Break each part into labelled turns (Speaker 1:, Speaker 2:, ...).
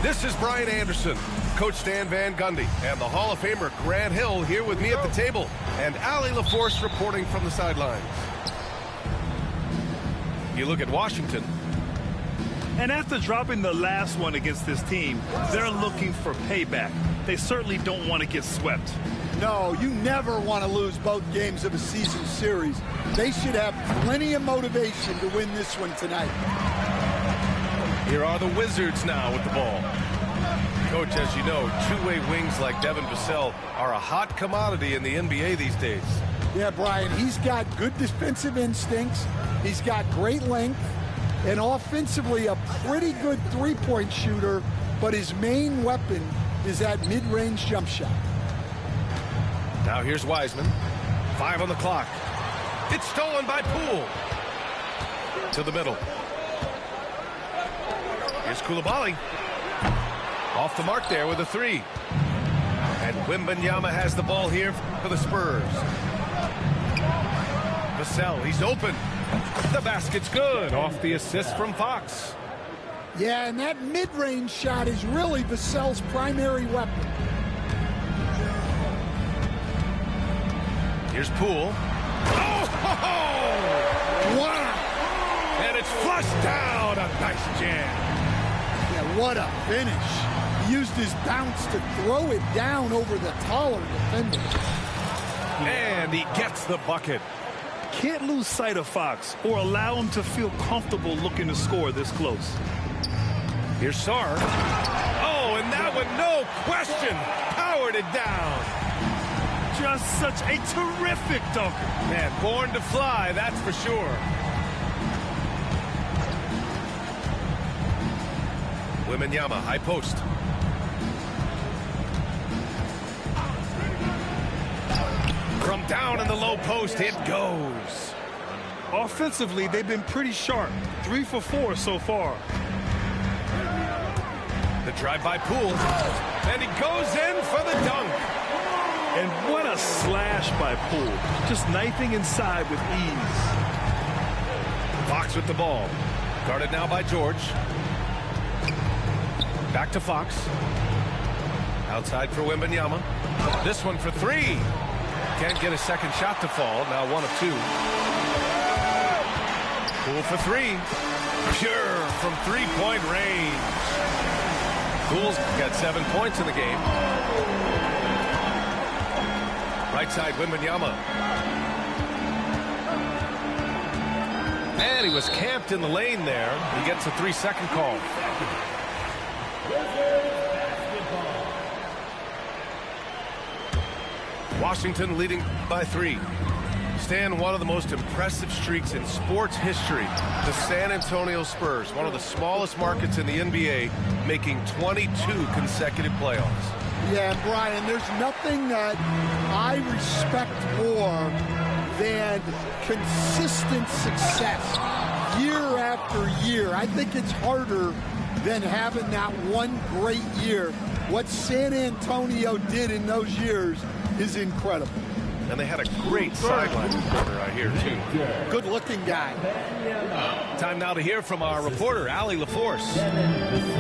Speaker 1: This is Brian Anderson, Coach Stan Van Gundy, and the Hall of Famer Grant Hill here with me at the table, and Allie LaForce reporting from the sidelines. You look at Washington.
Speaker 2: And after dropping the last one against this team, they're looking for payback. They certainly don't want to get swept.
Speaker 3: No, you never want to lose both games of a season series. They should have plenty of motivation to win this one tonight.
Speaker 1: Here are the Wizards now with the ball. Coach, as you know, two-way wings like Devin Vassell are a hot commodity in the NBA these days.
Speaker 3: Yeah, Brian, he's got good defensive instincts. He's got great length. And offensively, a pretty good three-point shooter. But his main weapon is that mid-range jump shot.
Speaker 1: Now here's Wiseman. 5 on the clock. It's stolen by Poole. To the middle. Here's Coulibaly. Off the mark there with a three. And Wembanyama has the ball here for the Spurs. Vassell, he's open. The basket's good. Off the assist from Fox.
Speaker 3: Yeah, and that mid-range shot is really Vassell's primary weapon.
Speaker 1: Here's Poole. Oh! Wow! And it's flushed down. A nice jam.
Speaker 3: Yeah, what a finish. He used his bounce to throw it down over the taller defender.
Speaker 1: And he gets the bucket.
Speaker 2: Can't lose sight of Fox or allow him to feel comfortable looking to score this close.
Speaker 1: Here's Sarr. Oh, and that one, no question, powered it down.
Speaker 2: Just such a terrific dunker.
Speaker 1: Man, born to fly, that's for sure. Wembanyama, high post. From down in the low post, it goes.
Speaker 2: Offensively, they've been pretty sharp. 3 for 4 so far.
Speaker 1: The drive by Poole. And he goes in for the dunk.
Speaker 2: And what a slash by Poole. Just knifing inside with ease.
Speaker 1: Fox with the ball. Guarded now by George. Back to Fox. Outside for Wembanyama. This one for three. Can't get a second shot to fall. Now 1 of 2. Poole for three. Pure from three-point range. Poole's got 7 points in the game. Right side, Wembanyama. And he was camped in the lane there. He gets a 3-second call. Washington leading by 3. Stan, one of the most impressive streaks in sports history. The San Antonio Spurs, one of the smallest markets in the NBA, making 22 consecutive playoffs.
Speaker 3: Yeah, Brian, there's nothing that I respect more than consistent success year after year. I think it's harder than having that one great year. What San Antonio did in those years is incredible.
Speaker 1: And they had a great sideline reporter, I hear, too.
Speaker 3: Good-looking guy.
Speaker 1: Time now to hear from our reporter, Allie LaForce.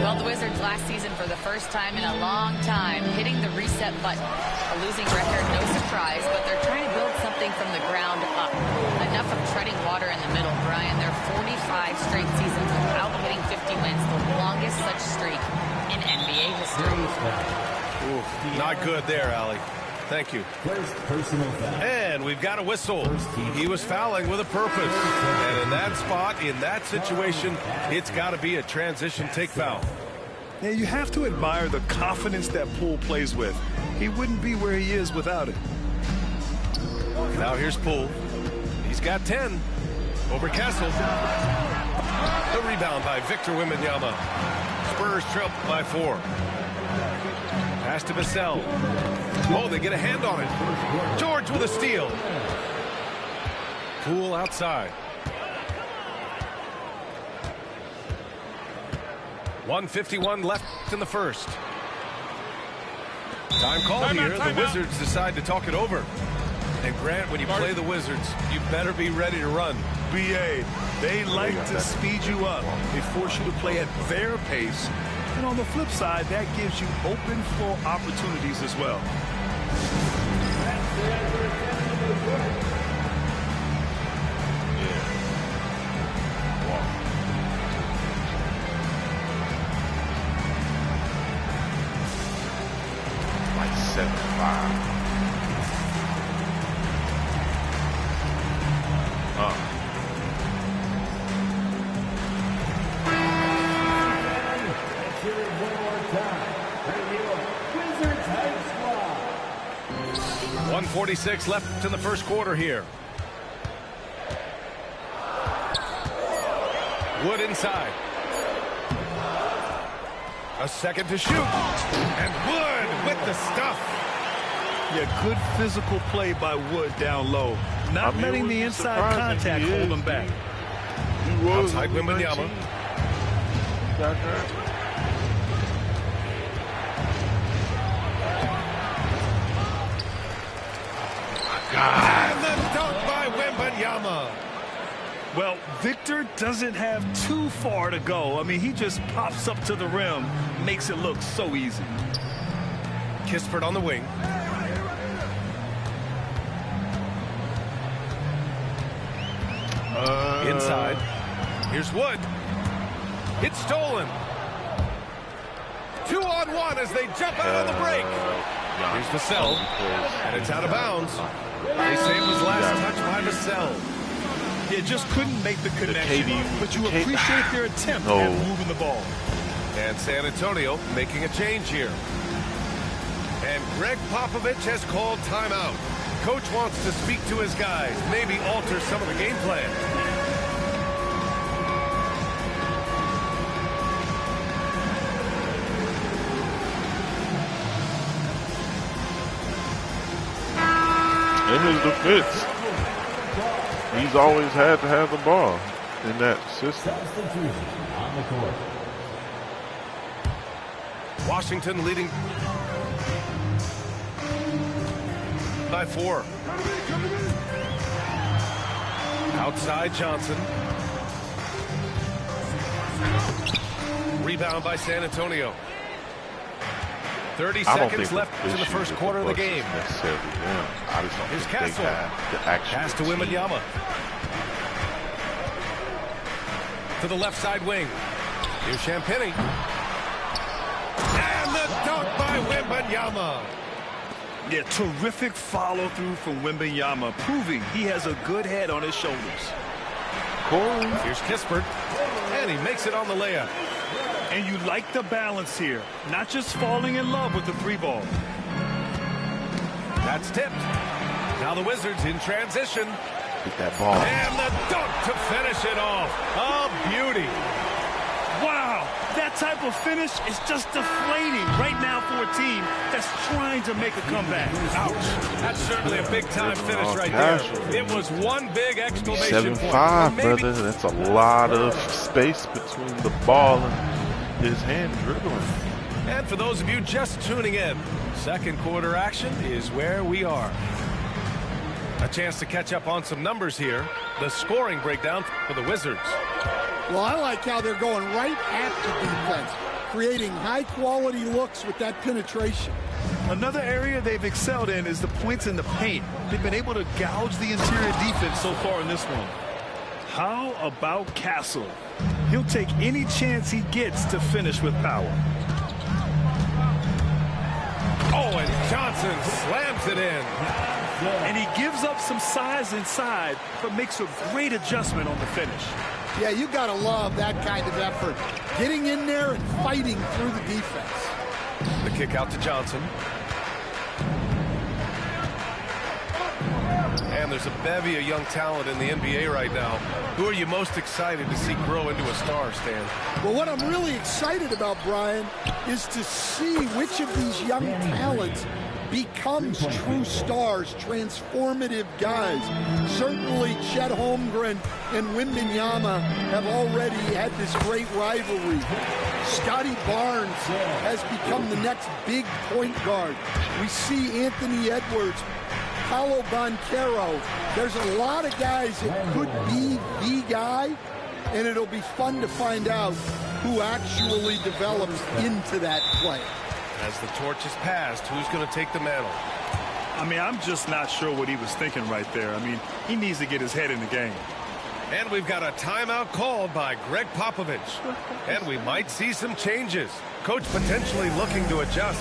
Speaker 4: Well, the Wizards last season, for the first time in a long time, hitting the reset button. A losing record, no surprise, but they're trying to build something from the ground up. Enough of treading water in the middle, Brian. They're 45 straight seasons without hitting 50 wins, the longest such streak in NBA history.
Speaker 1: Oof, not good there, Allie. Thank you. And we've got a whistle. He was fouling with a purpose. And in that spot, in that situation, it's got to be a transition take foul.
Speaker 2: Yeah, you have to admire the confidence that Poole plays with. He wouldn't be where he is without it.
Speaker 1: Now here's Poole. He's got 10 over Kessel. The rebound by Victor Wembanyama. Spurs trail by 4. Pass to Vassell. Oh, they get a hand on it. George with a steal. Poole outside. 1:51 left in the first. Time called here. The Wizards decide to talk it over. And Grant, when you play the Wizards, you better be ready to run.
Speaker 2: BA, they like to speed you up. They force you to play at their pace. And on the flip side, that gives you open floor opportunities as well.
Speaker 5: Like 7-5.
Speaker 6: Wizards High Squad.
Speaker 1: 1:46 left in the first quarter here. Wood inside. A second to shoot. And Wood with the stuff.
Speaker 2: Yeah, good physical play by Wood down low. Not letting the inside contact hold him back.
Speaker 5: He was
Speaker 1: outside Wembanyama. And the dunk by Wembanyama.
Speaker 2: Well, Victor doesn't have too far to go. I mean, he just pops up to the rim, makes it look so easy.
Speaker 1: Kispert on the wing. Inside. Here's Wood. It's stolen. 2-on-1 as they jump out on the break. Here's Vassell. And it's out of bounds. They say it was last touch by Vassell.
Speaker 2: They just couldn't make the connection, but you appreciate their attempt at moving the ball.
Speaker 1: And San Antonio making a change here. And Greg Popovich has called timeout. Coach wants to speak to his guys, maybe alter some of the game plan.
Speaker 5: In his defense, he's always had to have the ball in that system.
Speaker 6: On the court.
Speaker 1: Washington leading by 4. Outside Johnson. Rebound by San Antonio. 30 seconds left in the first quarter of the game. Here's Castle. Pass to Wembanyama. To the left side wing. Here's Champagnie. And the dunk by Wembanyama.
Speaker 2: Yeah, terrific follow through from Wembanyama, proving he has a good head on his shoulders.
Speaker 1: Here's Kispert. And he makes it on the layup.
Speaker 2: And you like the balance here, not just falling in love with the 3-ball.
Speaker 1: That's tipped. Now the Wizards in transition.
Speaker 5: Get that ball.
Speaker 1: And the dunk to finish it off. A beauty.
Speaker 2: Wow, that type of finish is just deflating right now for a team that's trying to make a comeback.
Speaker 1: Ouch. That's certainly a big-time finish right there. It was one big exclamation point.
Speaker 5: 7-5, brother. That's a lot of space between the ball and his hand dribbling.
Speaker 1: And for those of you just tuning in, second quarter action is where we are. A chance to catch up on some numbers here. The scoring breakdown for the Wizards.
Speaker 3: Well, I like how they're going right at the defense, creating high-quality looks with that penetration.
Speaker 2: Another area they've excelled in is the points in the paint. They've been able to gouge the interior defense so far in this one. How about Castle? He'll take any chance he gets to finish with power.
Speaker 1: Oh, and Johnson slams it in.
Speaker 2: And he gives up some size inside, but makes a great adjustment on the finish.
Speaker 3: Yeah, you got to love that kind of effort. Getting in there and fighting through the defense.
Speaker 1: The kick out to Johnson. And there's a bevy of young talent in the NBA right now. Who are you most excited to see grow into a star, Stan?
Speaker 3: Well, what I'm really excited about, Brian, is to see which of these young talents becomes true stars, transformative guys. Certainly Chet Holmgren and Wembanyama have already had this great rivalry. Scotty Barnes has become the next big point guard. We see Anthony Edwards, Paolo Banchero. There's a lot of guys that could be the guy, and it'll be fun to find out who actually develops into that play.
Speaker 1: As the torch is passed, who's going to take the mantle?
Speaker 2: I mean, I'm just not sure what he was thinking right there. I mean, he needs to get his head in the game.
Speaker 1: And we've got a timeout called by Greg Popovich. And we might see some changes. Coach potentially looking to adjust.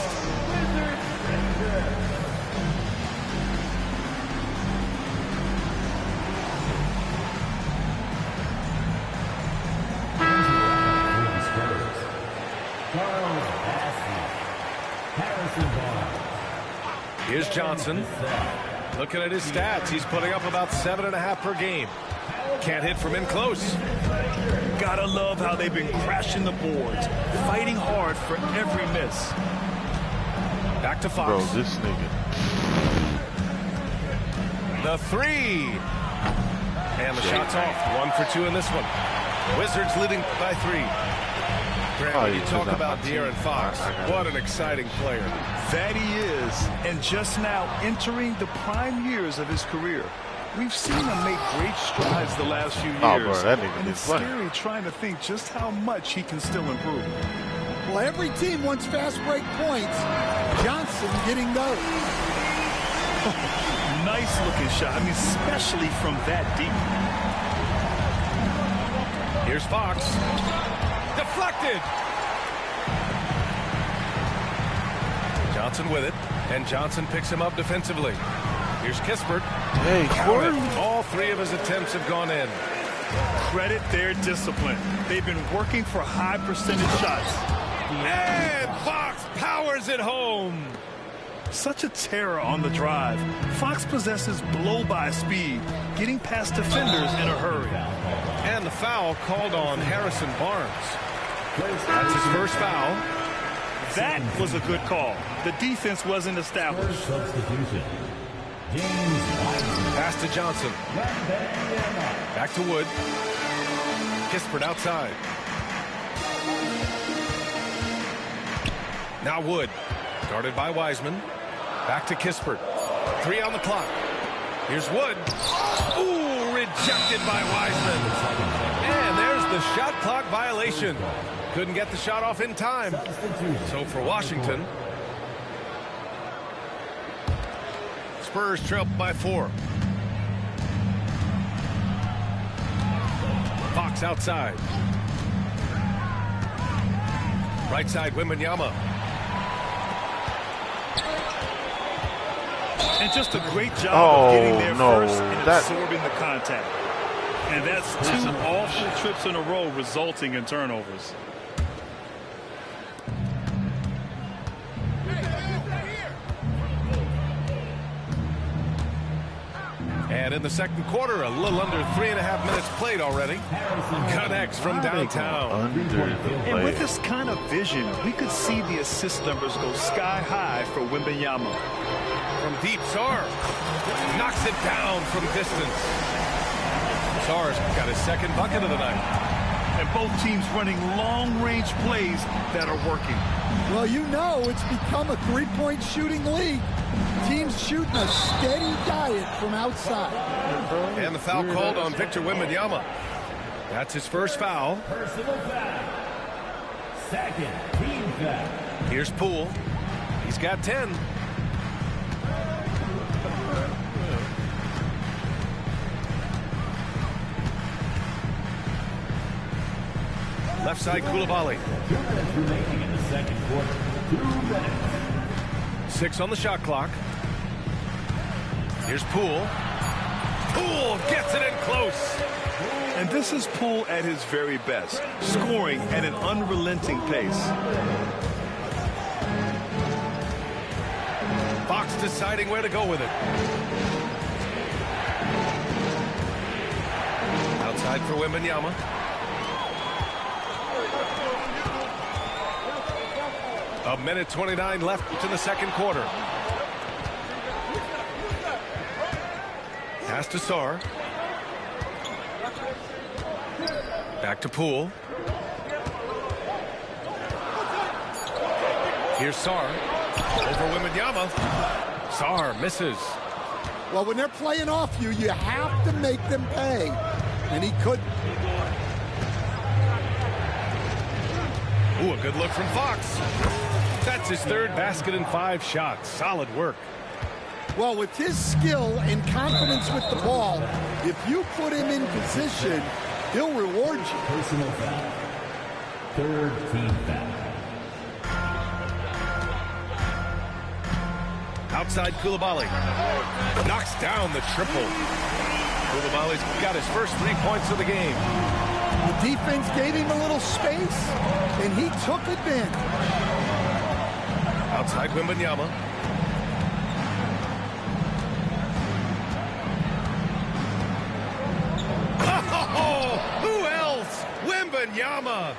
Speaker 1: Here's Johnson. Looking at his stats, he's putting up about 7.5 per game. Can't hit from in close.
Speaker 2: Gotta love how they've been crashing the boards, fighting hard for every miss.
Speaker 1: Back to Fox.
Speaker 5: Bro, this nigga.
Speaker 1: The three. And the shot's off. 1 for 2 in this one. Wizards leading by 3. Grant, you talk about De'Aaron Fox. What an exciting player.
Speaker 2: That he is, and just now entering the prime years of his career. We've seen him make great strides the last few years.
Speaker 5: Oh, bro, that nigga
Speaker 2: and
Speaker 5: been
Speaker 2: it's
Speaker 5: playing.
Speaker 2: scary trying to think just how much he can still improve.
Speaker 3: Well, every team wants fast break points. Johnson getting those.
Speaker 2: Nice looking shot. I mean, especially from that deep.
Speaker 1: Here's Fox. Deflected. Johnson with it, and Johnson picks him up defensively. Here's Kispert.
Speaker 5: Hey,
Speaker 1: Count it. All 3 of his attempts have gone in.
Speaker 2: Credit their discipline. They've been working for high percentage shots.
Speaker 1: And Fox powers it home.
Speaker 2: Such a terror on the drive. Fox possesses blow-by speed, getting past defenders in a hurry.
Speaker 1: And the foul called on Harrison Barnes. That's his first foul.
Speaker 2: That was a good call. The defense wasn't established.
Speaker 6: Substitution. James Wiseman.
Speaker 1: Pass to Johnson. Back to Wood. Kispert outside. Now Wood. Guarded by Wiseman. Back to Kispert. 3 on the clock. Here's Wood. Ooh, rejected by Wiseman. And there's the shot clock violation. Couldn't get the shot off in time. So for Washington, Spurs trail by 4. Fox outside. Right side, Wembanyama.
Speaker 2: And just a great job of getting there first and
Speaker 5: that...
Speaker 2: absorbing the contact. And that's 2 awful trips in a row resulting in turnovers.
Speaker 1: And in the second quarter, a little under 3.5 minutes played already. Connects from downtown.
Speaker 2: And with this kind of vision, we could see the assist numbers go sky high for Wembanyama.
Speaker 1: From deep, Sarr knocks it down from distance. Sarr's got his second bucket of the night.
Speaker 2: And both teams running long-range plays that are working.
Speaker 3: Well, you know it's become a three-point shooting league. Teams shooting a steady diet from outside.
Speaker 1: And the foul called on Victor Wembanyama. That's his first foul.
Speaker 6: Personal foul. Second team foul.
Speaker 1: Here's Poole. He's got 10. Left side, Koulibaly.
Speaker 6: 2 minutes remaining in the second quarter. 2 minutes.
Speaker 1: 6 on the shot clock. Here's Poole. Poole gets it in close.
Speaker 2: And this is Poole at his very best, scoring at an unrelenting pace.
Speaker 1: Fox deciding where to go with it. Outside for Wembanyama. A minute 29 left in the second quarter. Pass to Sarr. Back to Poole. Here's Sarr. Over Wembanyama. Sarr misses.
Speaker 3: Well, when they're playing off you, you have to make them pay. And he couldn't.
Speaker 1: Ooh, a good look from Fox. That's his third basket in 5 shots. Solid work.
Speaker 3: Well, with his skill and confidence with the ball, if you put him in position, he'll reward you.
Speaker 6: Personal foul. Third team foul.
Speaker 1: Outside Coulibaly. Knocks down the triple. Coulibaly's got his first 3 points of the game.
Speaker 3: The defense gave him a little space, and he took advantage.
Speaker 1: Outside Wembanyama. Oh, who else? Wembanyama.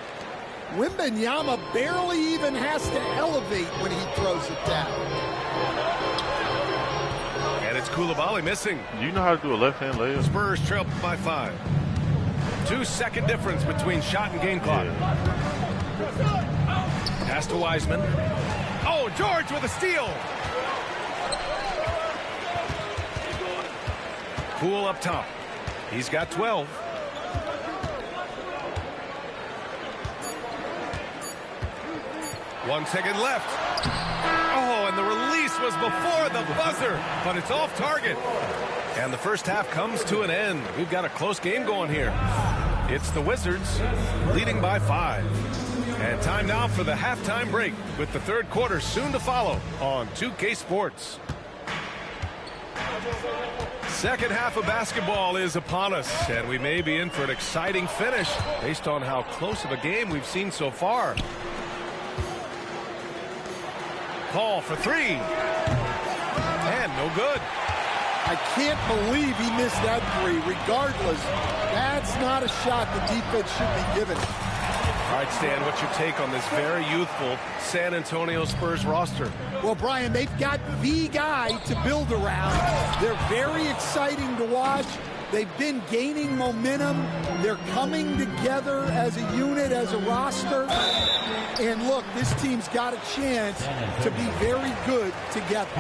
Speaker 3: Wembanyama barely even has to elevate when he throws it down.
Speaker 1: And it's Coulibaly missing.
Speaker 5: Do you know how to do a left-hand layup?
Speaker 1: Spurs trail by 5. 2-second difference between shot and game clock. Pass to Wiseman. Oh, George with a steal. Poole up top. He's got 12. One second left. Oh, and the release was before the buzzer, but it's off target. And the first half comes to an end. We've got a close game going here. It's the Wizards leading by 5. And time now for the halftime break with the third quarter soon to follow on 2K Sports. Second half of basketball is upon us, and we may be in for an exciting finish based on how close of a game we've seen so far. Paul for 3. And no good.
Speaker 3: I can't believe he missed that 3. Regardless, that's not a shot the defense should be given.
Speaker 1: All right, Stan, what's your take on this very youthful San Antonio Spurs roster?
Speaker 3: Well, Brian, they've got the guy to build around. They're very exciting to watch. They've been gaining momentum. They're coming together as a unit, as a roster. And look, this team's got a chance to be very good together.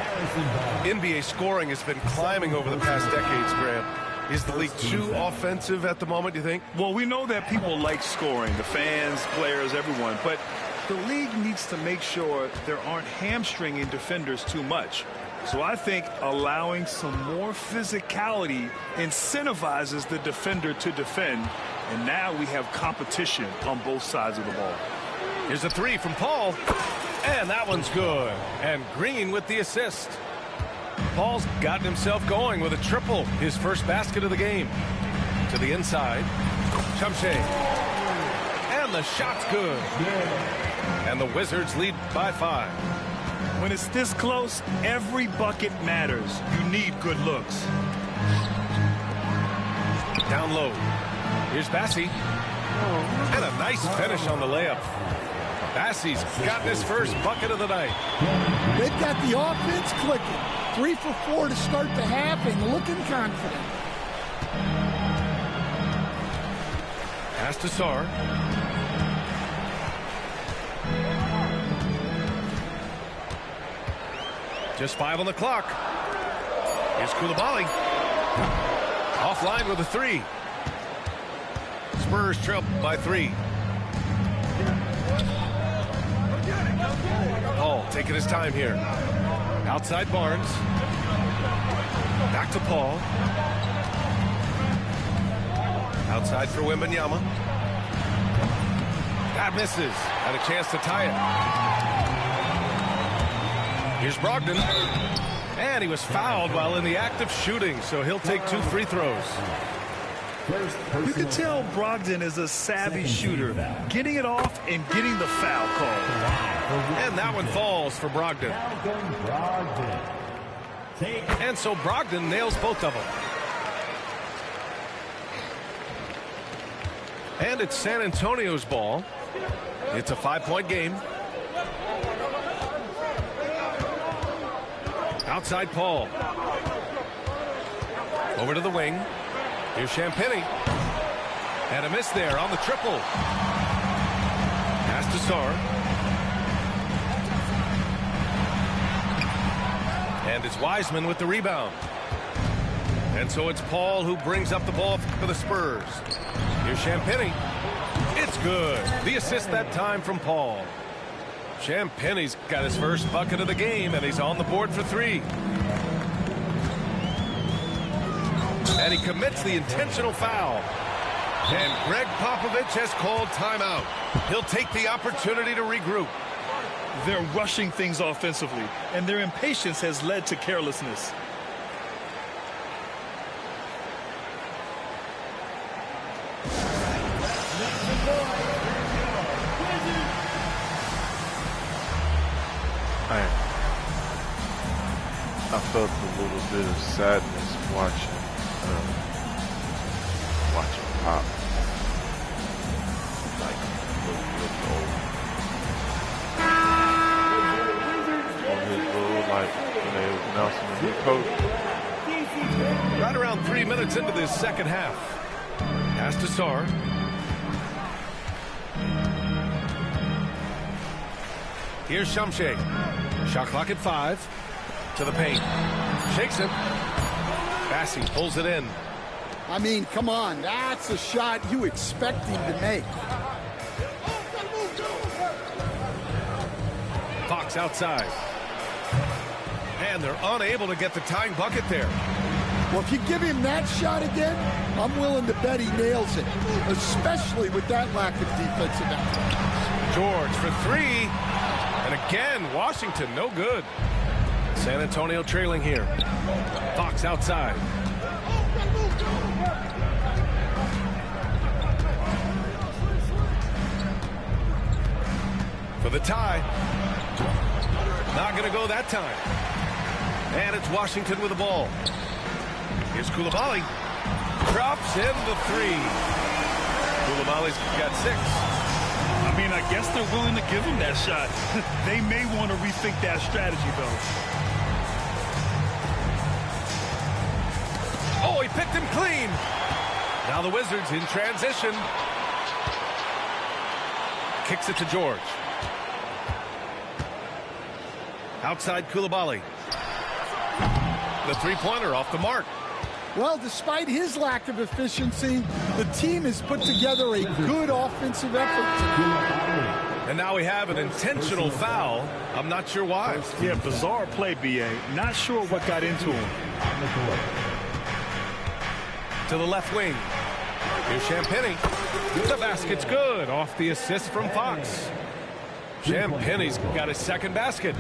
Speaker 1: NBA scoring has been climbing over the past decades, Graham. Is the league too offensive at the moment, do you think?
Speaker 2: Well, we know that people like scoring, the fans, players, everyone, but the league needs to make sure there aren't hamstringing defenders too much. So I think allowing some more physicality incentivizes the defender to defend, and now we have competition on both sides of the ball.
Speaker 1: Here's a 3 from Paul, and that one's good. And Green with the assist. Paul's gotten himself going with a triple, his first basket of the game. To the inside, Shumshay. And the shot's good. And the Wizards lead by 5.
Speaker 2: When it's this close, every bucket matters. You need good looks.
Speaker 1: Down low. Here's Bassey. And a nice finish on the layup. Bassey's gotten his first bucket of the night.
Speaker 3: They've got the offense clicking. 3 for 4 to start the half and looking confident.
Speaker 1: Pass to Sarr. Just 5 on the clock. Here's Coulibaly. Offline with a 3. Spurs trail by 3. Paul taking his time here. Outside Barnes. Back to Paul. Outside for Wembanyama. That misses. Had a chance to tie it. Here's Brogdon. And he was fouled while in the act of shooting, so he'll take 2 free throws.
Speaker 2: You can tell Brogdon is a savvy shooter, getting it off and getting the foul call.
Speaker 1: And that one falls for Brogdon. And so Brogdon nails both of them. And it's San Antonio's ball. It's a 5-point game. Outside Paul. Over to the wing. Here's Champagnie. And a miss there on the triple. Pass to Sarr. And it's Wiseman with the rebound. And so it's Paul who brings up the ball for the Spurs. Here's Champagnie. It's good. The assist that time from Paul. Champagnie's got his first bucket of the game, and he's on the board for 3. And he commits the intentional foul. And Greg Popovich has called timeout. He'll take the opportunity to regroup.
Speaker 2: They're rushing things offensively, and their impatience has led to carelessness.
Speaker 5: I felt a little bit of sadness watching Pop. Like, look old. On his little, like, when they was announcing the new coach.
Speaker 1: Right around 3 minutes into this second half. Pass to Sarr. Here's Shamshe. Shot clock at 5. To the paint. Shakes him. Bassey pulls it in.
Speaker 3: I mean, come on. That's a shot you expect him to make.
Speaker 1: Fox outside. And they're unable to get the tying bucket there.
Speaker 3: Well, if you give him that shot again, I'm willing to bet he nails it, especially with that lack of defensive effort.
Speaker 1: George for 3. And again, Washington, no good. San Antonio trailing here. Fox outside. For the tie. Not going to go that time. And it's Washington with the ball. Here's Coulibaly. Drops in the 3. Coulibaly's got 6.
Speaker 2: I mean, I guess they're willing to give him that shot. They may want to rethink that strategy, though.
Speaker 1: Oh, he picked him clean. Now the Wizards in transition. Kicks it to George. Outside Coulibaly. The three-pointer off the mark.
Speaker 3: Well, despite his lack of efficiency, the team has put together a good offensive effort tonight.
Speaker 1: And now we have an intentional foul. I'm not sure why.
Speaker 2: Yeah, bizarre play, B.A. Not sure what got into him.
Speaker 1: To the left wing. Here's Champagnie. The basket's good off the assist from Fox. Champagnie's got his second basket.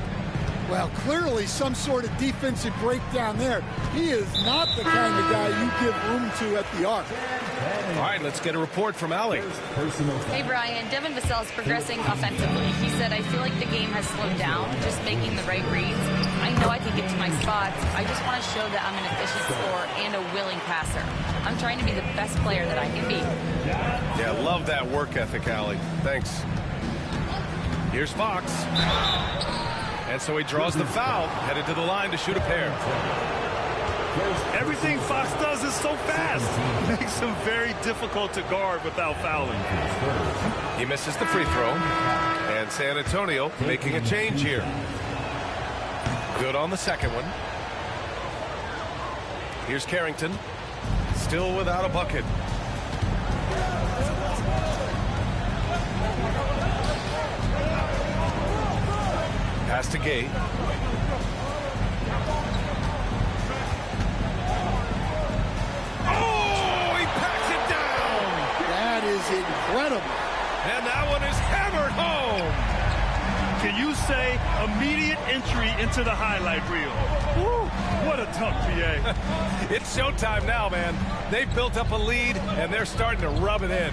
Speaker 3: Well, clearly some sort of defensive breakdown there. He is not the kind of guy you give room to at the arc.
Speaker 1: All right, let's get a report from Allie.
Speaker 4: Hey, Brian. Devin Vassell is progressing offensively. He said, I feel like the game has slowed down, just making the right reads. I know I can get to my spots. I just want to show that I'm an efficient scorer and a willing passer. I'm trying to be the best player that I can be.
Speaker 1: Yeah, love that work ethic, Allie. Thanks. Here's Fox. And so he draws the foul, headed to the line to shoot a pair.
Speaker 2: Everything Fox does is so fast. It makes him very difficult to guard without fouling.
Speaker 1: He misses the free throw. And San Antonio making a change here. Good on the second one. Here's Carrington. Still without a bucket. Pass to Gay. Oh, he packs it down.
Speaker 3: That is incredible.
Speaker 1: And that one is hammered home.
Speaker 2: Can you say immediate entry into the highlight reel? Woo, what a dunk, PA.
Speaker 1: It's showtime now, man. They've built up a lead, and they're starting to rub it in.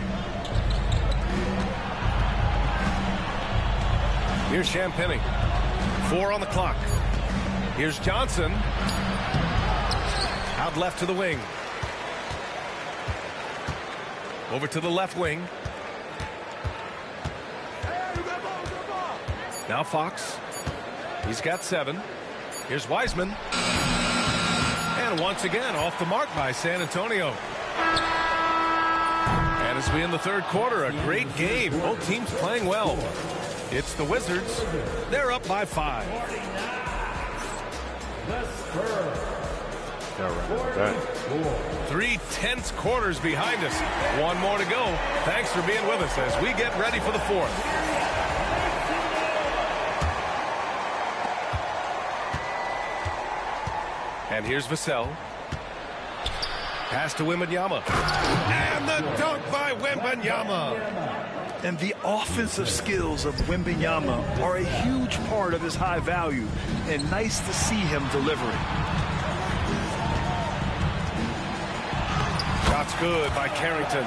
Speaker 1: Here's Champagnie. 4 on the clock. Here's Johnson. Out left to the wing. Over to the left wing. Now Fox. He's got 7. Here's Wiseman. And once again, off the mark by San Antonio. And as we end the third quarter, a great game. Both teams playing well. It's the Wizards. They're up by 5.
Speaker 5: Back.
Speaker 1: 3 tense quarters behind us. 1 more to go. Thanks for being with us as we get ready for the 4th. And here's Vassell. Pass to Wembanyama. And the dunk by Wembanyama.
Speaker 2: And the offensive skills of Wembanyama are a huge part of his high value. And nice to see him delivering.
Speaker 1: Shot's good by Carrington.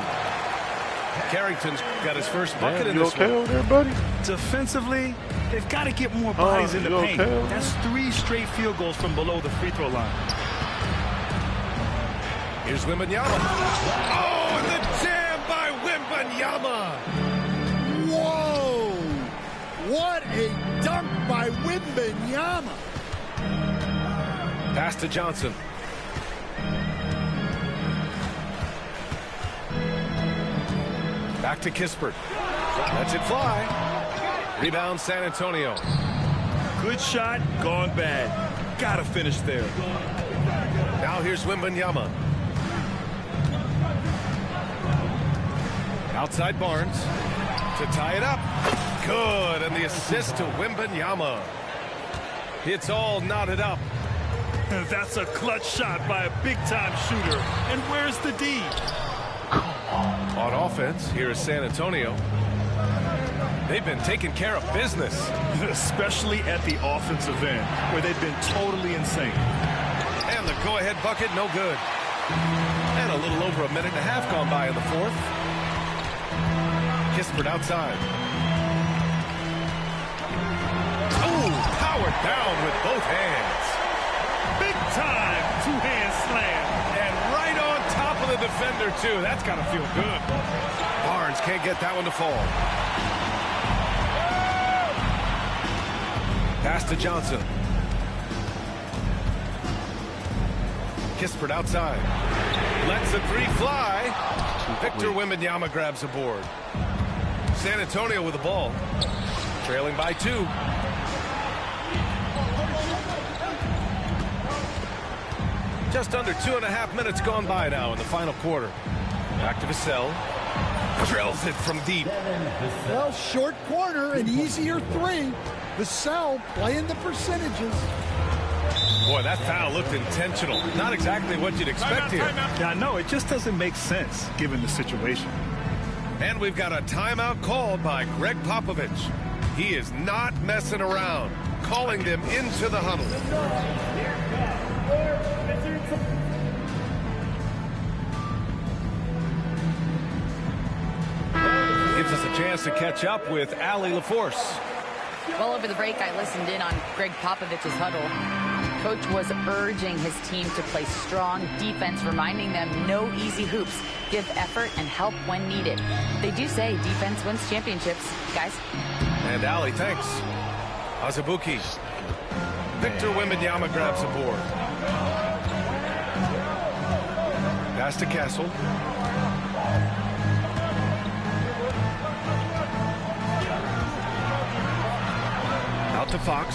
Speaker 1: Carrington's got his first bucket in
Speaker 5: you
Speaker 1: this
Speaker 5: okay
Speaker 1: one.
Speaker 5: over there, buddy?
Speaker 2: Defensively, they've got to get more bodies in the
Speaker 5: you
Speaker 2: paint.
Speaker 5: okay?
Speaker 2: That's 3 straight field goals from below the free throw line.
Speaker 1: Here's Wembanyama. Oh, and the jam by Wembanyama.
Speaker 3: Whoa! What a dunk by Wembanyama.
Speaker 1: Pass to Johnson. Back to Kispert. Lets it fly. Rebound San Antonio.
Speaker 2: Good shot, gone bad. Gotta finish there.
Speaker 1: Now here's Wembanyama. Outside Barnes to tie it up. Good, and the assist to Wembanyama. It's all knotted up.
Speaker 2: That's a clutch shot by a big-time shooter. And where's the D?
Speaker 1: On offense, here is San Antonio. They've been taking care of business.
Speaker 2: Especially at the offensive end, where they've been totally insane.
Speaker 1: And the go-ahead bucket, no good. And a little over a minute and a half gone by in the 4th. Kispert outside. Oh, powered down with both hands.
Speaker 2: Big time two-hand slam.
Speaker 1: And right on top of the defender, too. That's got to feel good. Barnes can't get that one to fall. Pass to Johnson. Kispert outside. Lets the 3 fly. Victor Wembanyama grabs the board. San Antonio with the ball. Trailing by 2. Just under 2.5 minutes gone by now in the final quarter. Back to Vassell. Drills it from deep.
Speaker 3: Well, short corner, an easier 3. Vassell playing the percentages.
Speaker 1: Boy, that foul looked intentional. Not exactly what you'd expect here.
Speaker 2: Yeah, I know. It just doesn't make sense given the situation.
Speaker 1: And we've got a timeout called by Greg Popovich. He is not messing around, calling them into the huddle. Gives us a chance to catch up with Allie LaForce.
Speaker 4: Well, over the break, I listened in on Greg Popovich's huddle. Coach was urging his team to play strong defense, reminding them no easy hoops, give effort and help when needed. They do say defense wins championships, guys.
Speaker 1: And Allie, thanks. Azubuike. Victor Wembanyama grabs the board. Pass to Castle. Out to Fox.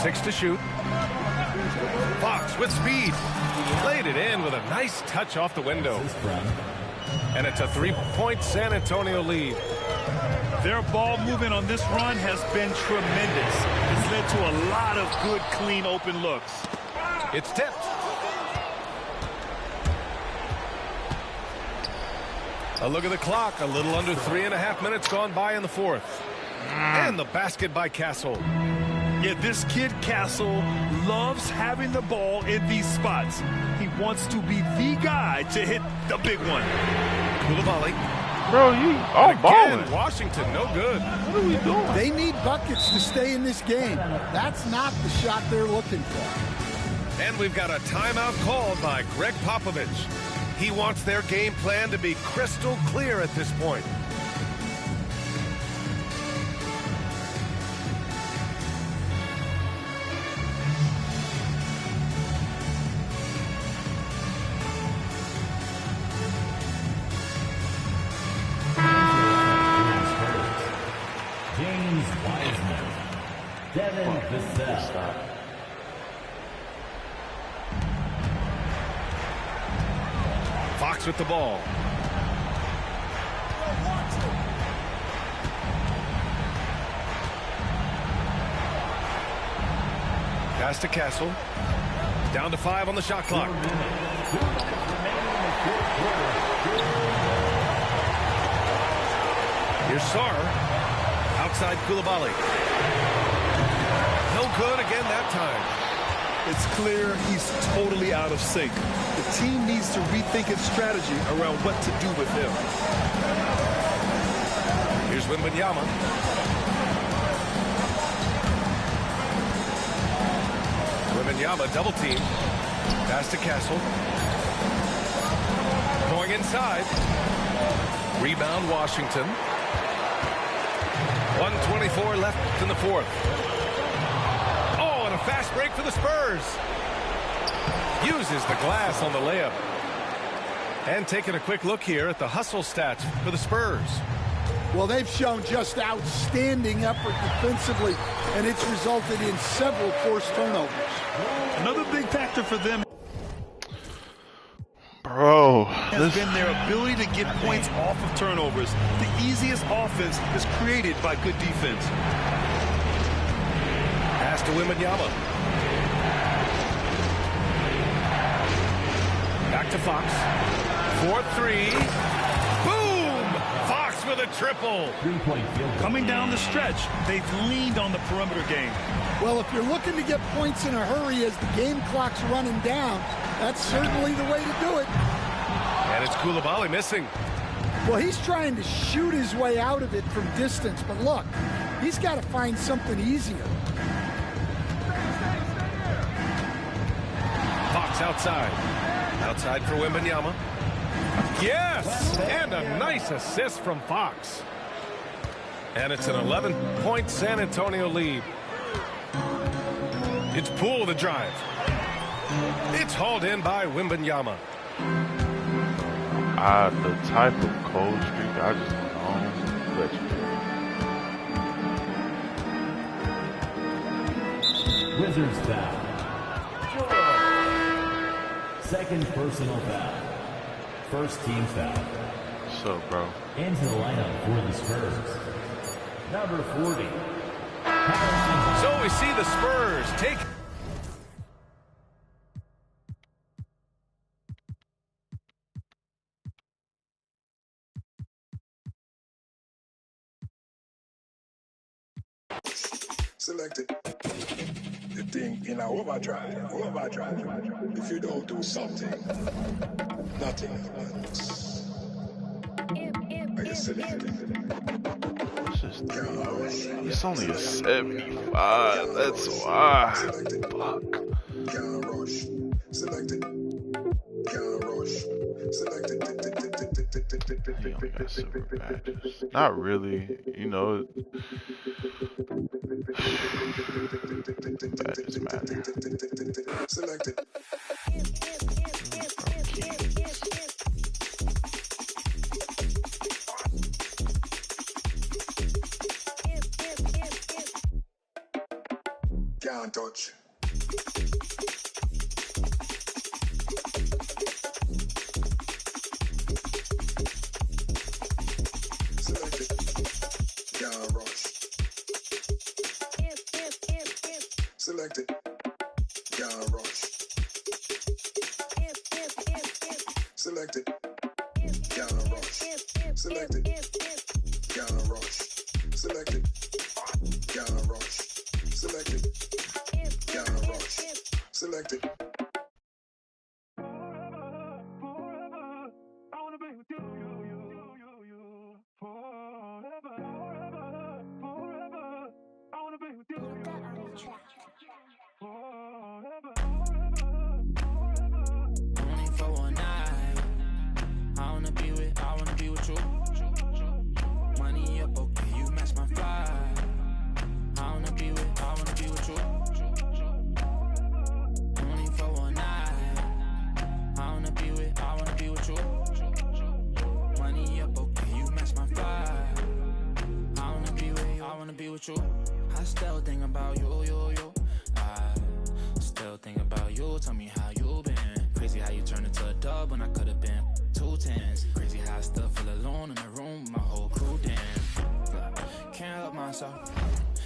Speaker 1: 6 to shoot. Fox with speed. Played it in with a nice touch off the window. And it's a 3-point San Antonio lead.
Speaker 2: Their ball movement on this run has been tremendous. It's led to a lot of good, clean, open looks.
Speaker 1: It's tipped. A look at the clock. A little under 3.5 minutes gone by in the 4th. And the basket by Castle.
Speaker 2: Yeah, this kid, Castle, loves having the ball in these spots. He wants to be the guy to hit the big one.
Speaker 1: Coulibaly.
Speaker 5: Bro, you all balling.
Speaker 1: Again, Washington, no good.
Speaker 5: What are we doing?
Speaker 3: They need buckets to stay in this game. That's not the shot they're looking for.
Speaker 1: And we've got a timeout called by Greg Popovich. He wants their game plan to be crystal clear at this point.
Speaker 6: James Wiseman. Devin Vassell.
Speaker 1: Fox with the ball. Pass to Castle. Down to 5 on the shot clock. Here's Sarr. Outside Coulibaly. No good again that time.
Speaker 2: It's clear he's totally out of sync. The team needs to rethink its strategy around what to do with him.
Speaker 1: Here's Wembanyama. Wembanyama double team. Pass to Castle. Going inside. Rebound Washington. 1:24 left in the fourth. Oh, and a fast break for the Spurs. Uses the glass on the layup. And taking a quick look here at the hustle stats for the Spurs.
Speaker 3: Well, they've shown just outstanding effort defensively, and it's resulted in several forced turnovers.
Speaker 2: Another big factor for them
Speaker 5: Bro,
Speaker 2: has been their ability to get points off of turnovers. The easiest offense is created by good defense.
Speaker 1: Pass to Wembanyama. Back to Fox. 4-3. Boom! Fox with a triple.
Speaker 6: Three-point field goal.
Speaker 2: Coming down the stretch, they've leaned on the perimeter game.
Speaker 3: Well, if you're looking to get points in a hurry as the game clock's running down, that's certainly the way to do it.
Speaker 1: And it's Coulibaly missing.
Speaker 3: Well, he's trying to shoot his way out of it from distance, but look, he's got to find something easier.
Speaker 1: Fox outside. Outside for Wembanyama. Yes! And a nice assist from Fox. And it's an 11-point San Antonio lead. It's Poole the drive. It's hauled in by Wembanyama.
Speaker 5: The type of cold streak I just went on. Legendary.
Speaker 6: Wizards foul. Second personal foul. First team foul.
Speaker 5: What's up, bro?
Speaker 6: Into the lineup for the Spurs. Number 40.
Speaker 1: So we see the Spurs take...
Speaker 7: Selected. The thing in our overdrive. If you don't do something, nothing happens. Are you selected?
Speaker 5: It's only a 75. That's why. Fuck.
Speaker 7: Can't rush. Selected. Can't rush. Selected.
Speaker 5: He only got super badges. Not really. You know, badges matter.
Speaker 7: Selected. Can't touch. Selected. Can't rush. Selected. Can't rush. Selected. Can't rush. Selected. Can't rush. Selected.
Speaker 8: with you. I still think about you. I still think about you. Tell me how you been. Crazy how you turned into a dub when I could have been 2 10s. Crazy how I still feel alone in the room with my whole crew. Damn, can't help myself.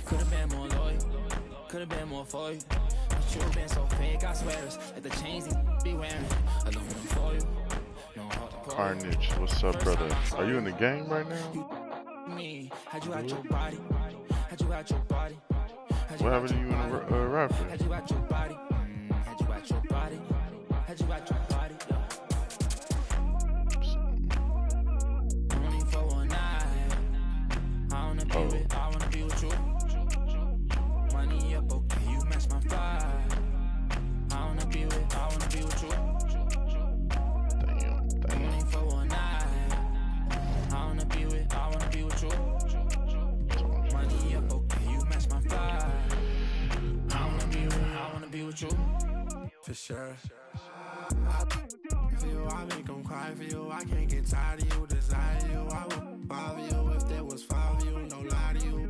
Speaker 8: Could have been more loyal. Could have been more for you. But you been so fake, I swear it's like the chains you be wearing. Alone for you. No heart to pull.
Speaker 5: Carnage, what's up, brother? Are you in the game right now?
Speaker 8: Me, had you out your body. Had you out your body.
Speaker 5: What happened to you in the rapper?
Speaker 8: Had you out your body. Had you out your body. Had you out your body. Only for one night. I wanna be with you. Money up, okay, you match my vibe. I wanna be with you.
Speaker 5: Damn.
Speaker 8: Only for one night. I wanna be with you. Money up, okay, you match my vibe. I wanna be with you. For sure. For you, I make them cry for you. I can't get tired of you, desire you. I would follow you if there was 5 of you, no lie to you.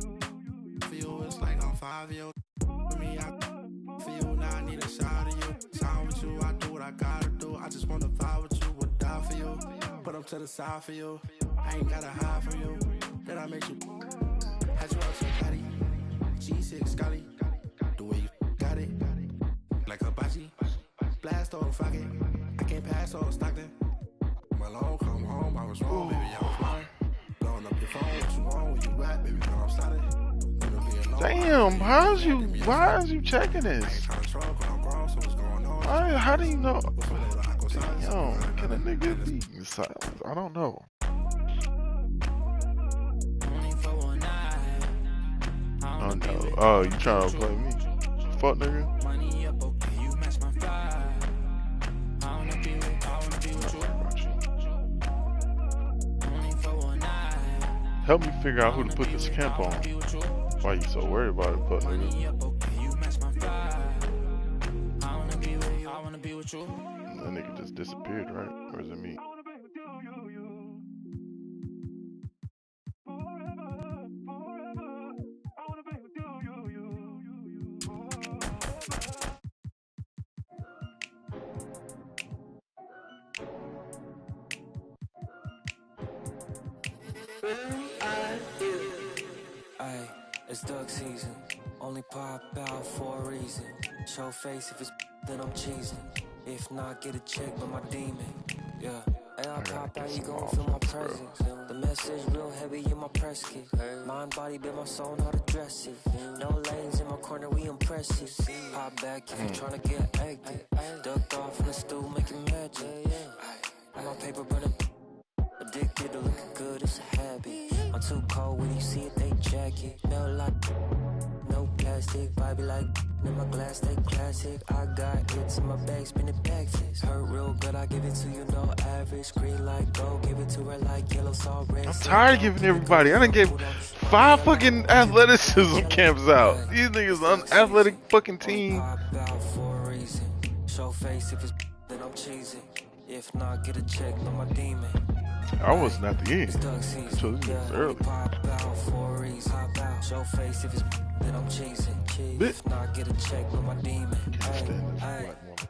Speaker 8: For you, it's like I'm 5 of you. For me, for you, now I need a shot of you. Side with you, I do what I gotta do. I just wanna vibe with you, would die for you. Put them to the side for you. I ain't gotta hide from you. Then I make you. Had you out your body. G6 Scotty. The way you got it. Like a bachi. Blast on fuck it. I can't pass on Stockton. Malone come home, I was wrong, baby, I was wrong. Blowing up your phone, what you want, where you at, baby, girl, I'm started.
Speaker 5: Damn, why is you checking this? How do you know? Damn, can a nigga be silent? I don't know. Oh no. Oh, you trying to play me? Fuck nigga. Help me figure out who to put this camp on. Why you so worried about it, fuck nigga? That nigga just disappeared, right? Or is it me?
Speaker 8: Ay, it's duck season. Only pop out for a reason. Show face if it's then I'm cheesing. If not, get a check by my demon. Yeah. Hey, I'll pop out, you gon' feel my presence. The message real heavy in my press kit. Mind, body, build my soul, not address it. No lanes in my corner, we impressive. Pop back if you tryna get active. Ducked off in the stool, making magic. And my paper burning. Addicted to looking good, it's a habit. I'm too cold when you see it, they jacket. Melt like no plastic, vibe like in my glass, they classic. I got it in my bag, spin it back fist. Hurt real good, I give it to you, no average. Green light, go, give it to her like yellow, salt, red.
Speaker 5: I'm tired of giving everybody. I done gave 5 fucking athleticism camps out. These niggas unathletic fucking team.
Speaker 8: Show face if it's then I'm cheesing. If not, get a check on my demon.
Speaker 5: I wasn't at the end. So this was early.
Speaker 8: Show face if it's then I'm chasing. If not, get a check on my demon.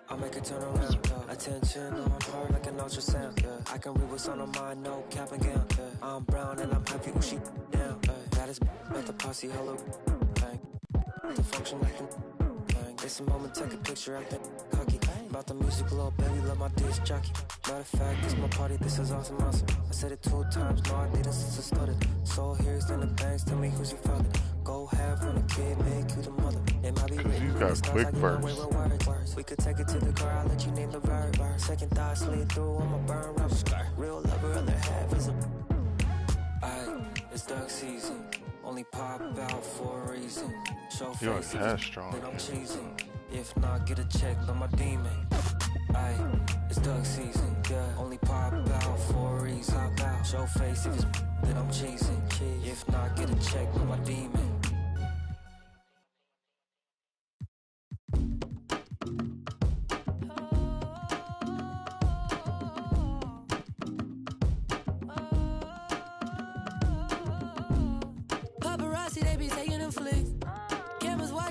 Speaker 8: I make it turn around. Attention on her like an ultrasound. I can read what's on her mind, no cap again. I'm brown and I'm happy when she down. That is at the posse, hello. The function I can. It's a moment, take a picture, I think cocky. About the music, little baby, love my disc jockey. Matter of fact, this my party, this is awesome. I said it 2 times, no, I didn't since I started. So here's in the banks, tell me who's your father. Go have on a kid, make you the mother. It might be written,
Speaker 5: you got quick bursts.
Speaker 8: We could take it to the car, I'll let you name the verb. Second thought, slid through on my burn rubber. Real lover, other half is a. Aye, it's duck season. Only pop out for a reason. Show face then I'm cheesing. If not, get a check on my demon. Aye, it's duck season. Yeah, only pop out for a reason. Show face if it's then I'm cheesing. If not, get a check on my demon.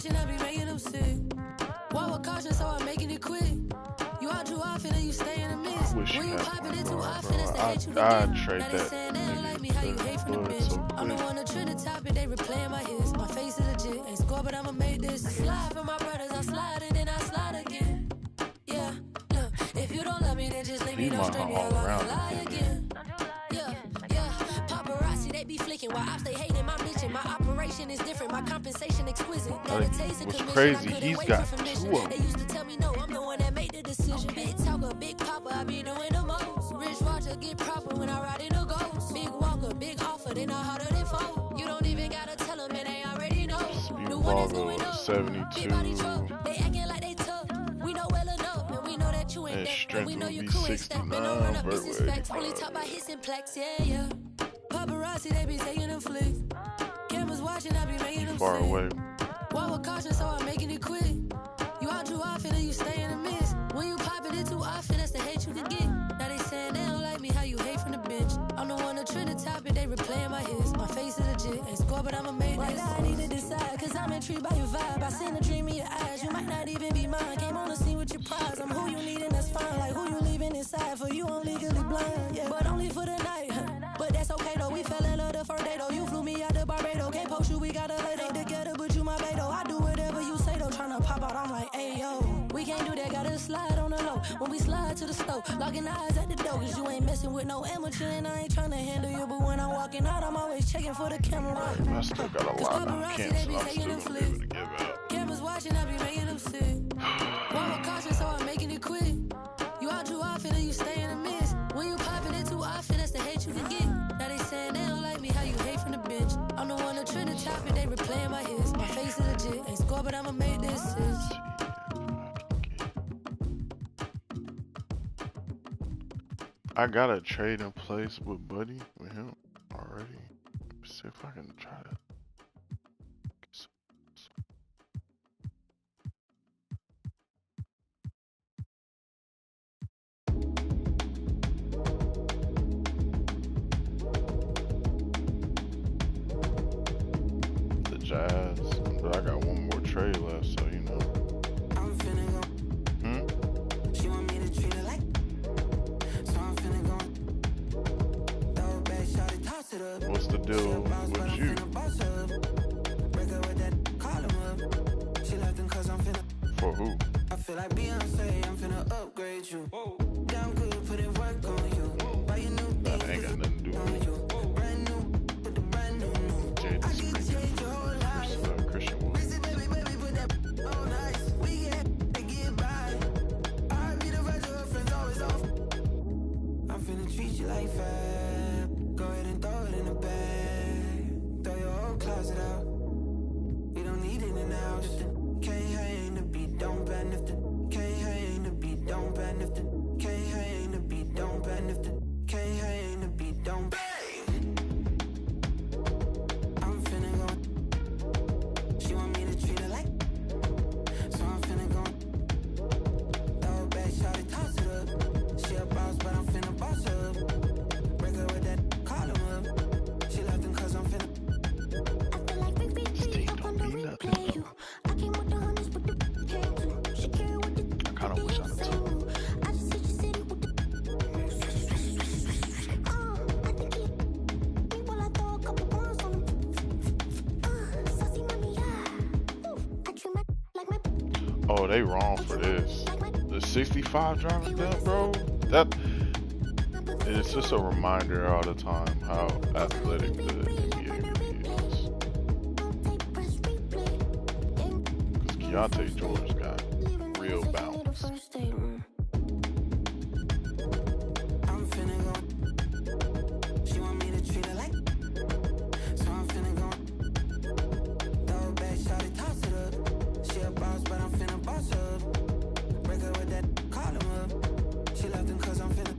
Speaker 8: watching, I be making them sick. Walk with caution, so I'm making it quick. You out too often and you stay in the mist.
Speaker 5: Wish
Speaker 8: When
Speaker 5: you
Speaker 8: you
Speaker 5: had
Speaker 8: popping
Speaker 5: my
Speaker 8: it too
Speaker 5: bar,
Speaker 8: often, it's the
Speaker 5: bro.
Speaker 8: hate you can
Speaker 5: I'd
Speaker 8: get.
Speaker 5: trade
Speaker 8: Now they
Speaker 5: that
Speaker 8: saying they don't
Speaker 5: nigga
Speaker 8: like me, how you
Speaker 5: to
Speaker 8: hate from the
Speaker 5: Bud
Speaker 8: bench.
Speaker 5: so
Speaker 8: I'm the
Speaker 5: quick.
Speaker 8: one that trend the topic, they replaying my hits. My face is legit, ain't score, but I'ma make this. I slide for my brothers, I slide and then I slide again. Yeah, look, if you don't love me, then just leave me,
Speaker 5: He
Speaker 8: don't
Speaker 5: my
Speaker 8: string me
Speaker 5: all
Speaker 8: along
Speaker 5: around
Speaker 8: and lie again. Yeah, yeah, paparazzi, they be flicking while ops, they hating my mission. My operation is different, my compensation exquisite. Not a taste of
Speaker 5: What's
Speaker 8: commission,
Speaker 5: crazy,
Speaker 8: I couldn't
Speaker 5: he's
Speaker 8: wait
Speaker 5: got
Speaker 8: for permission.
Speaker 5: 2 of
Speaker 8: They
Speaker 5: them.
Speaker 8: used to tell me no, I'm the one that made the decision. Big talker, big papa, I be doing the most. Rich watcher, get proper when I ride in a ghost. Big walker, big offer, they know harder than foe. You don't even gotta tell them, and they already know. The one is going up.
Speaker 5: 72.
Speaker 8: Big body truck, they acting like they tough. We know well enough, and we know that you ain't
Speaker 5: And
Speaker 8: that. And
Speaker 5: strength
Speaker 8: we know
Speaker 5: would
Speaker 8: your
Speaker 5: be
Speaker 8: crew ain't stacked. Man, don't run up, this is
Speaker 5: 69,
Speaker 8: facts. Only talk about hits and plaques, yeah, yeah. Paparazzi, they be taking them flicks. Cameras watching, I be making them
Speaker 5: Far
Speaker 8: sick.
Speaker 5: away.
Speaker 8: Walk with caution, so I'm making it quick. You out too often and you stay in the mist. When you popping it too often, that's the hate you can get. Now they saying they don't like me, how you hate from the bench. I'm the one that trend the topic, they replaying my hits. My face is legit, ain't score, but I'ma make this. I need to decide, cause I'm intrigued by your vibe. I seen the dream in your eyes, you might not even be mine. Came on the scene with your prize. I'm who you need and that's fine. Like who you leaving inside for, you I'm legally blind. Yeah, but only for the night. But that's okay though, we fell in love the first day though. You flew me out to Barbados, can't post you, we gotta lay they together, but you my bae though. I do whatever you say though, tryna pop out, I'm like, hey yo. We can't do that, gotta slide on the low. When we slide to the stove, locking eyes at the door, cause you ain't messing with no amateur, and I ain't tryna handle you, but when I'm walking out, I'm always checking for the camera.
Speaker 5: I still got a lot of cancel. I'm still gonna be able to give out.
Speaker 8: Cameras watching, I be making them sick. Walk with caution, so I'm making it quick. You out too often and you stay in the mist. When you popping it too often, that's the hate you can get. Now they saying they don't like me, how you hate from the bench. I'm the one that trend the topic, they replaying my hits. My face is legit, ain't score, but I'ma make this.
Speaker 5: I got a trade in place with Buddy with him already. Let's see if I can try to. The Jazz, but I got one more trade left, so you know.
Speaker 8: I'm finna go. She want me to treat her like. So I'm finna go. Throw it back, shot it, toss it up.
Speaker 5: What's the deal with you? For who?
Speaker 8: I feel like Beyonce, I'm finna upgrade you. Down good, put in work on you. Buy you new
Speaker 5: That ain't got nothing to do with
Speaker 8: you. Brand new, with the brand new.
Speaker 5: Jada
Speaker 8: I can
Speaker 5: Smith
Speaker 8: change your whole life.
Speaker 5: versus Christian Wood.
Speaker 8: Busy, baby, put that on ice. We get by. I be the rest of her friends always off. I'm finna treat you like fab. Go ahead and throw it in the bag. Throw your whole closet out. We don't need it in the house. Can't hang the beat, don't ban if the can't hang the beat, don't ban if the can't hang the beat, don't ban if the can't hang the beat, don't bang. I'm finna go. She want me to treat her like. So I'm finna go. Throw it back, shot it, toss it up. She a boss, but I'm finna boss her up. Break her with that, call him up. She left him cause I'm finna. I feel like
Speaker 5: Steve don't mean nothing though. I kinda wish I took. Oh, they wrong for this. The 65 driving down, bro. That it's just a reminder all the time how athletic the NBA is. Because Keontae George got real bounce.
Speaker 8: I'm finna go. She want me to treat her like. So I'm finna go. Throw it back, shot it, toss it up. She a boss, but I'm finna boss her up. Break her with that, call him up. She left him cause I'm finna.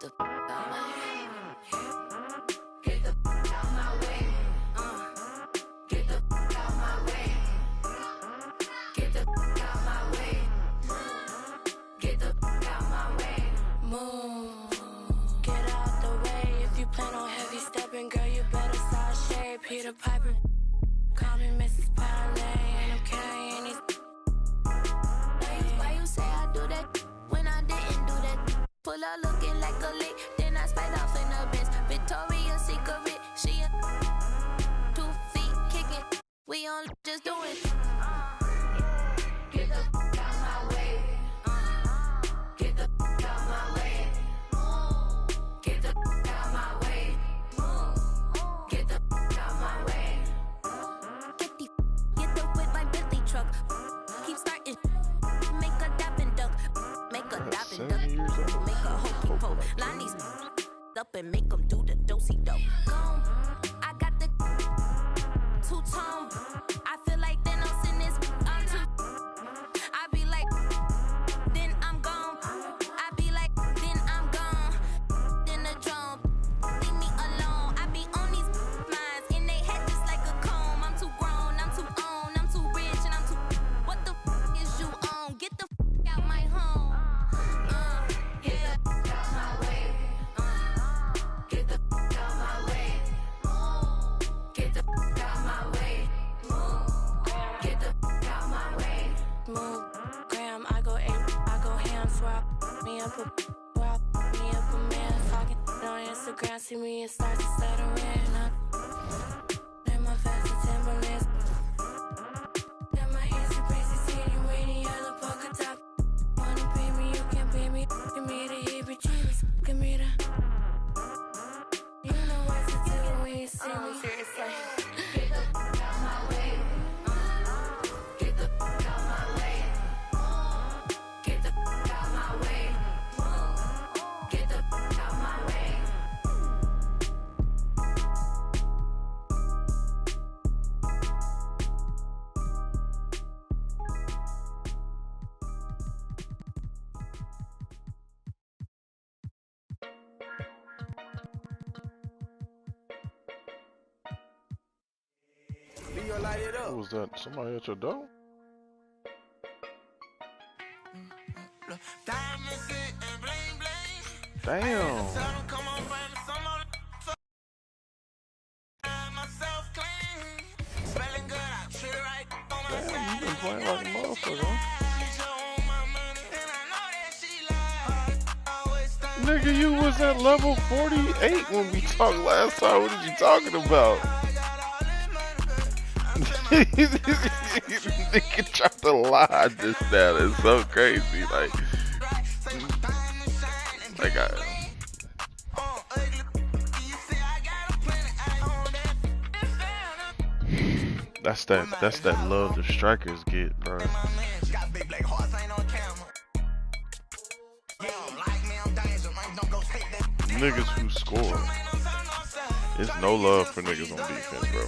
Speaker 9: the f out my way. Get the f out my way. Get the f out my way. Get the f out my way. Get the f out my way. Move. Get out the way. If you plan on heavy stepping, girl, you better start shade. Peter Piper. Call me Mrs. Parlay. And I'm carrying these. Why you say I do that when I didn't do that? Pull up looking like a lick, then I spite off in the bins. Victoria's Secret, she a 2 feet kicking. We only just do it. Get the f out my way. Get the f out my way. Get the f out my way. Get the f out my way. Get the whip like Bentley truck. Keep starting. Make a dap and duck. Make a dap and duck. Make a hokey pole. Line these up and make them do the dosey dope. Gone. I got the two-tone. I feel like Thanos in this. I'm too. I be like, then I'm gone. I be like, then I'm gone. Then the drum. Leave me alone. I be on these minds in they head just like a comb. I'm too grown. I'm too on. I'm too rich and I'm too. What the f is you on? Get the f out my home. Get the f out my way. Get the f out my way. Get the f out my way. Get the f out my way. Move, Graham, I go ham, swap me up a man, talking on Instagram, see me and start to stuttering up. In my fast Timberlands. Got my hands too crazy, see you waiting, yellow polka top. Wanna pay me, you can pay me. Give me the heebie-jeebies, give me the. You know what to do when you see me. Seriously. Get the f out my way. Get the f out my way. Get the f out my way. Get the f out my way.
Speaker 5: What was that? Somebody at your door? Damn. Damn, you been playing like a motherfucker, huh? Nigga, you was at level 48 when we talked last time. What are you talking about? Nigga tried to lie just now. It's so crazy. Like that's that love the strikers get, bro. Niggas who score. There's no love for niggas on defense, bro.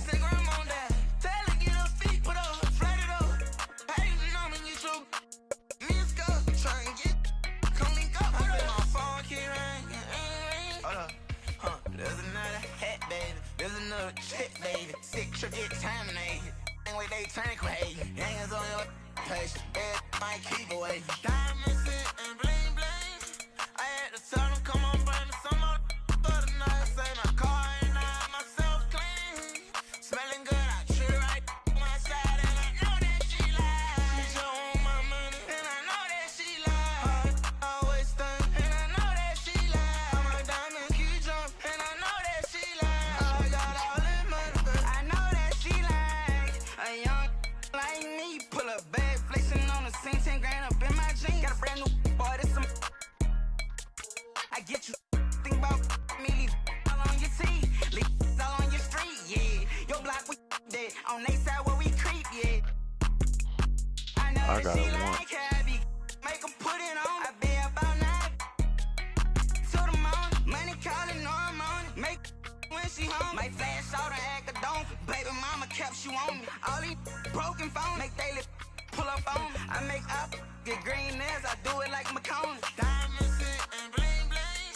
Speaker 5: I got it once. My flash out and act a donkey. Baby mama kept you on me. All these broken phones make daily pull up on me. I make up, get green nails, I do it like McCone. Diamonds and bling bling.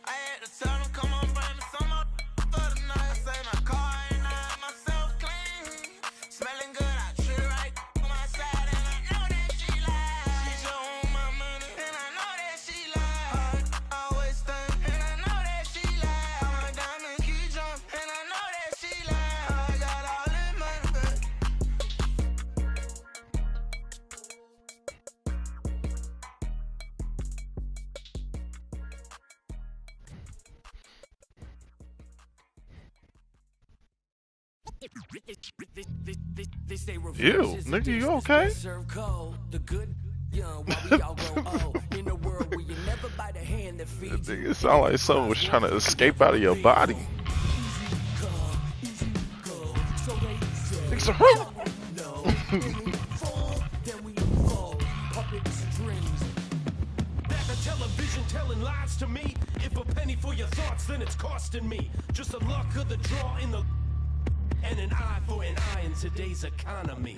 Speaker 5: I
Speaker 8: Tell them come on, bring me some more for the night. Say my car ain't out, myself clean. Smelling good, I treat right on my side, and I know that she lied. She show my money, and I know that she lied. Always think, and I know that she lied. My diamond key jump, and I know that she lied. I got all that money.
Speaker 5: Ew, nigga, you okay? That nigga sound like something was trying to escape out of your body. It's a
Speaker 10: television telling lies to me. If a penny for your thoughts, then it's costing me. Just a luck of the draw in the and an eye for an eye in today's economy.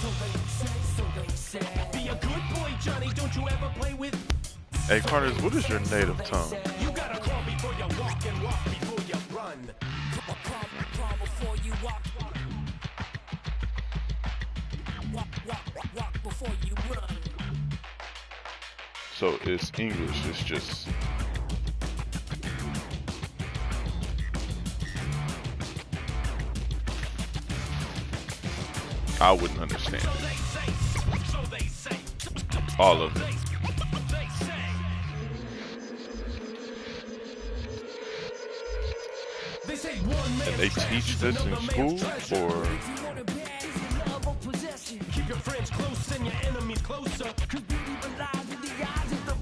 Speaker 10: So they say, be a good boy, Johnny. Don't you ever play with.
Speaker 5: Hey, Carters, what is your native tongue?
Speaker 10: You gotta crawl before you walk and walk before you run. Crawl before you walk. Walk before you run.
Speaker 5: So it's English, it's just... I wouldn't understand it. All of it. And they teach this in school, or...
Speaker 10: Keep your friends close and your enemies closer.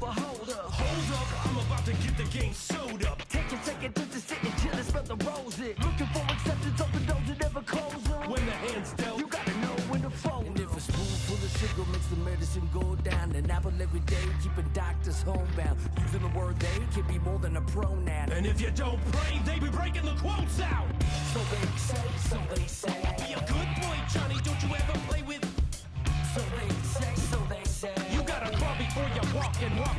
Speaker 10: Hold up, I'm about to get the game sewed up. Take a second just to sit and chill and smell the roses. Looking for acceptance, open doors and never close them. When the hand's dealt, you gotta know when to fold. And if a spoonful of sugar makes the medicine go down, an apple every day, keeping doctors homebound. Using the word they can be more than a pronoun. And if you don't pray, they be breaking the quotes out. So they say. Be a good boy, Johnny, don't you ever play with. So they say. You gotta crawl before you walk and walk